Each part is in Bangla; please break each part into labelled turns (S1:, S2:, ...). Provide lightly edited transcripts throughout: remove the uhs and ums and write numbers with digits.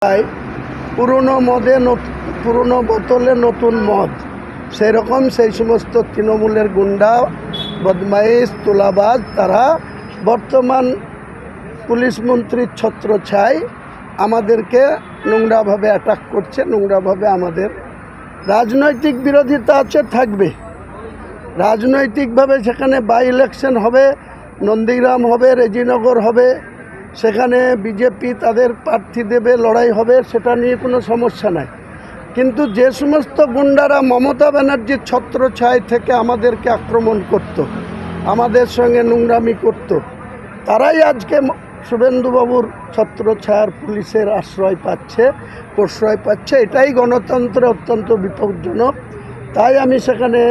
S1: পুরনো পুরনো বোতলে নতুন মদ, সেরকম সেই সমস্ত তৃণমূলের গুন্ডা বদমাইশ তোলাবাজ তারা বর্তমান পুলিশ মন্ত্রীর ছত্রছায়ায় আমাদেরকে নোংরাভাবে অ্যাটাক করছে। নোংরাভাবে আমাদের রাজনৈতিক বিরোধিতা আছে, থাকবে রাজনৈতিকভাবে। সেখানে বাই ইলেকশন হবে, নন্দীগ্রাম হবে, রেজিনগর হবে, সেখানে বিজেপি তাদের প্রার্থী দেবে, লড়াই হবে, সেটা নিয়ে কোনো সমস্যা নাই। কিন্তু যে সমস্ত গুন্ডারা মমতা ব্যানার্জির ছত্রছায়া থেকে আমাদেরকে আক্রমণ করত, আমাদের সঙ্গে নোংরামি করত, তারাই আজকে শুভেন্দুবাবুর ছত্রছায়ার পুলিশের প্রশ্রয় পাচ্ছে। এটাই গণতন্ত্রে অত্যন্ত বিপজ্জনক। তাই আমি সেখানে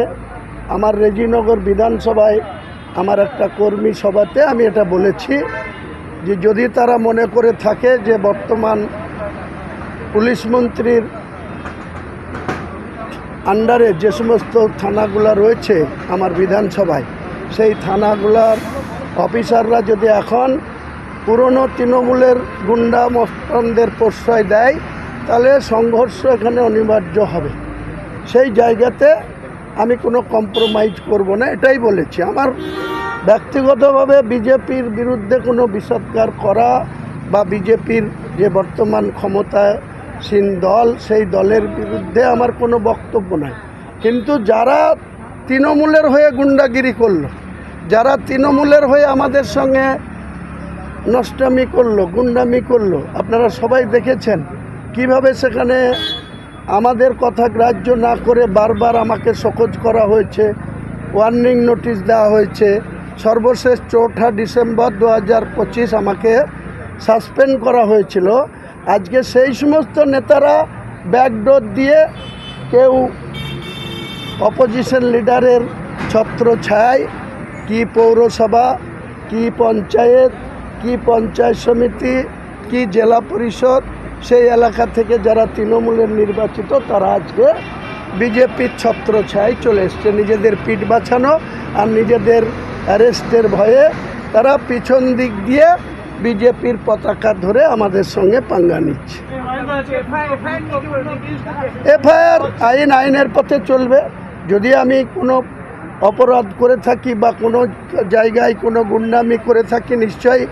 S1: আমার রেজিনগর বিধানসভায় আমার একটা কর্মী সভাতে আমি এটা বলেছি যে যদি তারা মনে করে থাকে যে বর্তমান পুলিশ মন্ত্রীর আন্ডারে যে সমস্ত থানাগুলো রয়েছে আমার বিধানসভায়, সেই থানাগুলার অফিসাররা যদি এখন পুরনো তৃণমূলের গুন্ডা মস্তানদের প্রশ্রয় দেয়, তাহলে সংঘর্ষ এখানে অনিবার্য হবে। সেই জায়গাতে আমি কোনো কম্প্রোমাইজ করব না, এটাই বলেছি। আমার ব্যক্তিগতভাবে বিজেপির বিরুদ্ধে কোনো বিষোদ্গার করা বা বিজেপির যে বর্তমান ক্ষমতাসীন দল, সেই দলের বিরুদ্ধে আমার কোনো বক্তব্য নাই। কিন্তু যারা তৃণমূলের হয়ে গুন্ডাগিরি করলো, যারা তৃণমূলের হয়ে আমাদের সঙ্গে নষ্টামি করলো, গুন্ডামি করলো, আপনারা সবাই দেখেছেন কিভাবে সেখানে আমাদের কথা গ্রাহ্য না করে বারবার আমাকে শোকজ করা হয়েছে, ওয়ার্নিং নোটিশ দেওয়া হয়েছে। সর্বশেষ 4 ডিসেম্বর 2025 আমাকে সাসপেন্ড করা হয়েছিল। আজকে সেই সমস্ত নেতারা ব্যাকডোর দিয়ে কেউ অপোজিশন লিডারের ছত্রছায়ায়, কি পৌরসভা, কি পঞ্চায়েত, কি পঞ্চায়েত সমিতি, কি জেলা পরিষদ, সেই এলাকা থেকে যারা তৃণমূলের নির্বাচিত তারা আজকে বিজেপির ছত্রছায়ায় চলে এসছে। নিজেদের পিঠ বাঁচানো আর নিজেদের অ্যারেস্টের ভয়ে তারা পিছন দিক দিয়ে বিজেপির পতাকা ধরে আমাদের সঙ্গে পাঙ্গা নিচ্ছে। এফআইআর আইনের পথে চলবে। যদি আমি কোনো অপরাধ করে থাকি বা কোনো জায়গায় কোনো গুন্ডামি করে থাকি, নিশ্চয়ই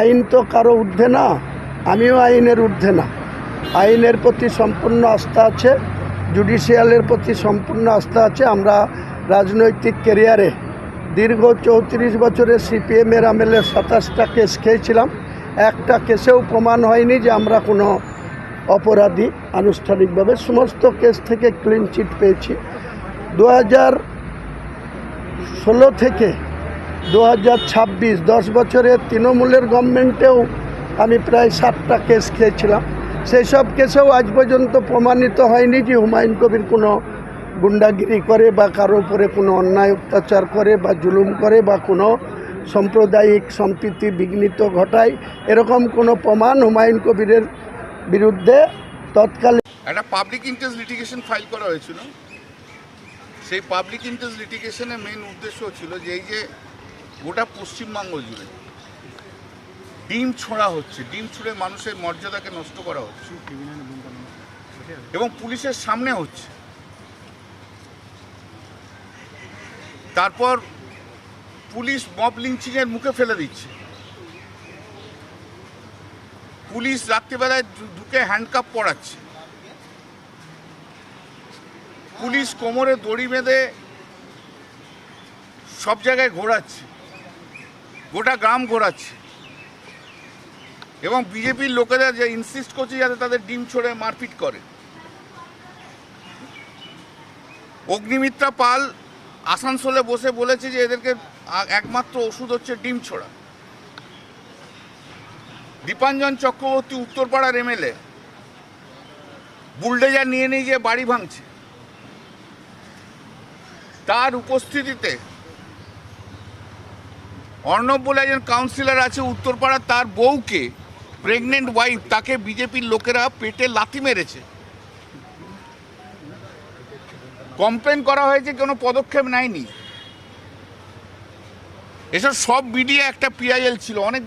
S1: আইন তো কারো ঊর্ধ্বে না, আমিও আইনের ঊর্ধ্বে না। আইনের প্রতি সম্পূর্ণ আস্থা আছে, জুডিশিয়ালের প্রতি সম্পূর্ণ আস্থা আছে। আমরা রাজনৈতিক ক্যারিয়ারে দীর্ঘ 34 বছরের সিপিএমের আমলে 27টা কেস খেয়েছিলাম। একটা কেসেও প্রমাণ হয়নি যে আমরা কোনো অপরাধী। আনুষ্ঠানিকভাবে সমস্ত কেস থেকে ক্লিন চিট পেয়েছি। 2016 থেকে 2026 10 বছরের তৃণমূলের গভর্নমেন্টেও আমি প্রায় 7টা কেস খেয়েছিলাম। সেই সব কেসেও আজ পর্যন্ত প্রমাণিত হয়নি যে হুমায়ুন কবির কোনো গুন্ডাগিরি করে বা কারো উপরে কোনো অন্যায় অত্যাচার করে বা জুলুম করে বা কোনো সাম্প্রদায়িক সম্প্রীতি বিঘ্নিত ঘটায়। এরকম কোনো প্রমাণ হুমায়ুন কবিরের বিরুদ্ধে তৎকালীন
S2: একটা পাবলিক ইন্টারেস্ট লিটিগেশন ফাইল করা হয়েছিল। সেই পাবলিক ইন্টারেস্ট লিটিগেশনের মেন উদ্দেশ্য ছিল যে এই যে গোটা পশ্চিমবঙ্গ জুড়ে ডিম ছোঁড়া হচ্ছে, ডিম ছুঁড়ে মানুষের মর্যাদাকে নষ্ট করা হচ্ছে এবং পুলিশের সামনে হচ্ছে। তারপর পুলিশ মব লিঞ্চিংয়ের মুখে ফেলে দিচ্ছে। পুলিশ রাত্রিবেলায় ঢুকে হ্যান্ডকাপ পরাচ্ছে। পুলিশ কোমরে দড়ি বেঁধে সব জায়গায় ঘোরাচ্ছে, গোটা গ্রাম ঘোরাচ্ছে এবং বিজেপির লোকেরা যে ইনসিস্ট করছে যাতে তাদের ডিম ছড়ে মারপিট করে। অগ্নিমিত্রা পাল আসানসোলে বসে বলেছে যে এদেরকে একমাত্র ওষুধ হচ্ছে ডিম ছোড়া। দীপাঞ্জন চক্রবর্তী উত্তরপাড়ার এমএলএ বুলডোজার নিয়ে নিয়ে যে বাড়ি ভাঙছে, তার উপস্থিতিতে অর্ণব বলে একজন কাউন্সিলর আছে উত্তরপাড়ার, তার বউকে, প্রেগনেন্ট ওয়াইফ, তাকে বিজেপির লোকেরা পেটে লাথি মেরেছে। কমপ্লেন করা হয়েছে, কোনো পদক্ষেপ নেয়নি। এসব সব মিডিয়া একটা পিআইএল ছিল। অনেক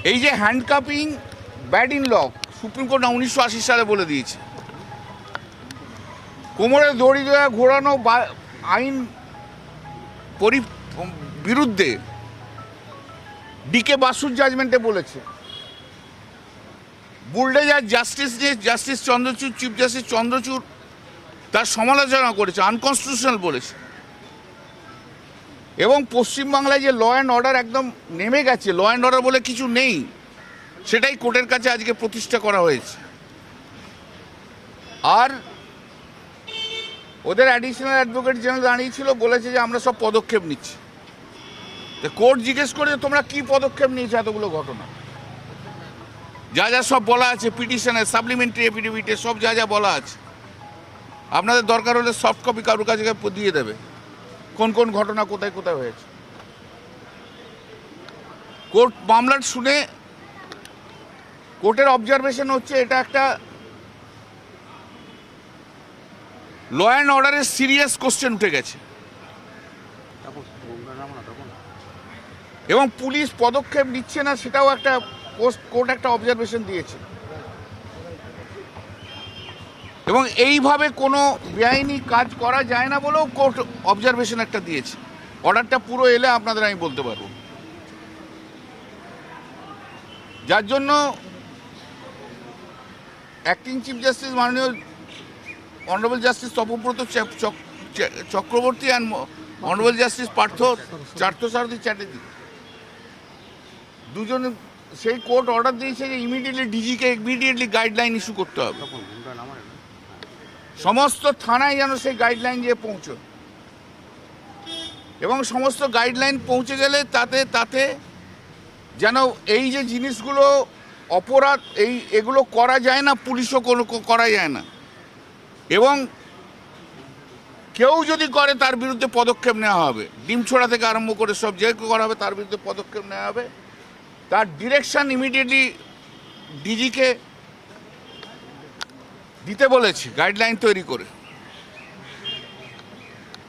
S2: এই যে handcuffing bad in law, Supreme Court 1980 সালে বলে দিয়েছে। কোমরে দড়ি দেওয়া ঘোরানো আইন বিরুদ্ধে ডিকে বাসুর জাজমেন্টে বলেছে। বুলডেজার জাস্টিস নিয়ে justice Chandrachud, chief justice Chandrachud তার সমালোচনা করেছে, আনকনস্টিটিউশনাল বলেছে। এবং পশ্চিমবাংলায় যে ল অ্যান্ড অর্ডার একদম নেমে গেছে, ল অ্যান্ড অর্ডার বলে কিছু নেই, সেটাই কোর্টের কাছে আজকে প্রতিষ্ঠা করা হয়েছে। আর ওদের অ্যাডিশনাল অ্যাডভোকেট জেনারেল দাঁড়িয়েছিল, বলেছে যে আমরা সব পদক্ষেপ নিচ্ছি। তো কোর্ট জিজ্ঞেস করে তোমরা কি পদক্ষেপ নিয়েছো এতগুলো ঘটনা, যা যা সব বলা আছে পিটিশনে, সাপ্লিমেন্টারি এফিডেভিটে, সব যা যা বলা আছে, আপনাদের দরকার হলে সফট কপি কারোর কাছে দিয়ে দেবে কোন কোন ঘটনা কোথায় কোথায় হয়েছে। কোর্ট মামলার শুনে কোর্টের অবজারভেশন হচ্ছে এটা একটা ল অ্যান্ড অর্ডারের সিরিয়াস কোশ্চেন উঠে গেছে এবং পুলিশ পদক্ষেপ নিচ্ছে না, সেটাও একটা কোর্ট একটা অবজারভেশন দিয়েছে। এবং এইভাবে কোনো বেআইনি কাজ করা যায় না বলেও কোর্ট অবজারভেশন একটা দিয়েছে। অর্ডারটা পুরো এলে আপনাদের আমি বলতে পারবো। যার জন্য অ্যাক্টিং চিফ জাস্টিস মাননীয় honourable justice Tapabrata Chakraborty and honourable justice Parthasarathi Chatterjee দুজন, সেই কোর্ট অর্ডার দিয়েছে যে ইমিডিয়েটলি ডিজিকে ইমিডিয়েটলি গাইডলাইন ইস্যু করতে হবে, সমস্ত থানায় যেন সেই গাইডলাইন গিয়ে পৌঁছয়। এবং সমস্ত গাইডলাইন পৌঁছে গেলে তাতে যেন এই যে জিনিসগুলো অপরাধ, এগুলো করা যায় না, পুলিশও কোনো করা যায় না। এবং কেউ যদি করে তার বিরুদ্ধে পদক্ষেপ নেওয়া হবে, ডিম ছোড়া থেকে আরম্ভ করে সব যে করা হবে তার বিরুদ্ধে পদক্ষেপ নেওয়া হবে। তার ডিরেকশন ইমিডিয়েটলি ডিজিকে দিতে বলেছে গাইডলাইন তৈরি করে।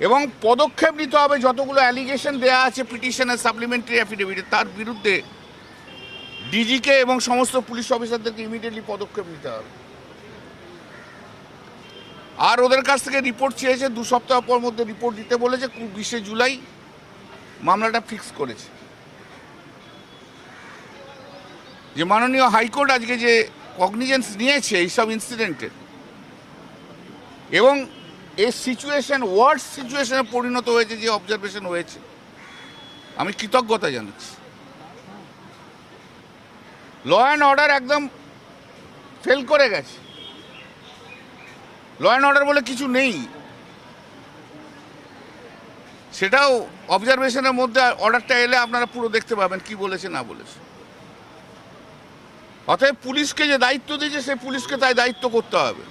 S2: এবং পদক্ষেপ নিতে হবে, যতগুলো অ্যালিগেশন দেওয়া আছে পিটিশনের সাপ্লিমেন্টারি অ্যাফিডেভিটে, তার বিরুদ্ধে ডিজিকে এবং সমস্ত পুলিশ অফিসারদেরকে ইমিডিয়েটলি পদক্ষেপ নিতে হবে। আর ওদের কাছ থেকে রিপোর্ট চেয়েছে, 2 সপ্তাহ পর মধ্যে রিপোর্ট দিতে বলেছে। 20 জুলাই মামলাটা ফিক্স করেছে। যে মাননীয় হাইকোর্ট আজকে যে কগনিজেন্স নিয়েছে এইসব ইনসিডেন্টের, এবং এই সিচুয়েশন ওয়ার্স সিচুয়েশনে পরিণত হয়েছে, যে অবজারভেশন হয়েছে, আমি কৃতজ্ঞতা জানাচ্ছি। ল অ্যান্ড অর্ডার একদম ফেল করে গেছে, ল অ্যান্ড অর্ডার বলে কিছু নেই। সেটাও অবজারভেশনের মধ্যে অর্ডারটা এলে আপনারা পুরো দেখতে পাবেন কি বলেছে না বলেছে। অতএব পুলিশকে যে দায়িত্ব দিয়েছে, সেই পুলিশকে তাই দায়িত্ব করতে হবে।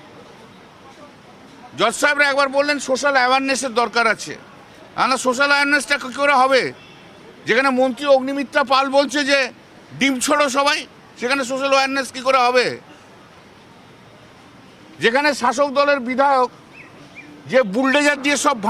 S2: জজ সাহেবরা একবার বললেন সোশ্যাল অ্যাওয়ারনেসের দরকার আছে। না, সোশ্যাল অ্যাওয়ারনেসটা কী করে হবে? যেখানে মন্ত্রী অগ্নিমিত্রা পাল বলছে যে ডিম ছোড়ো সবাই, সেখানে সোশ্যাল অ্যাওয়ারনেস কী করে হবে? যেখানে শাসক দলের বিধায়ক যে বুলডেজার দিয়ে সব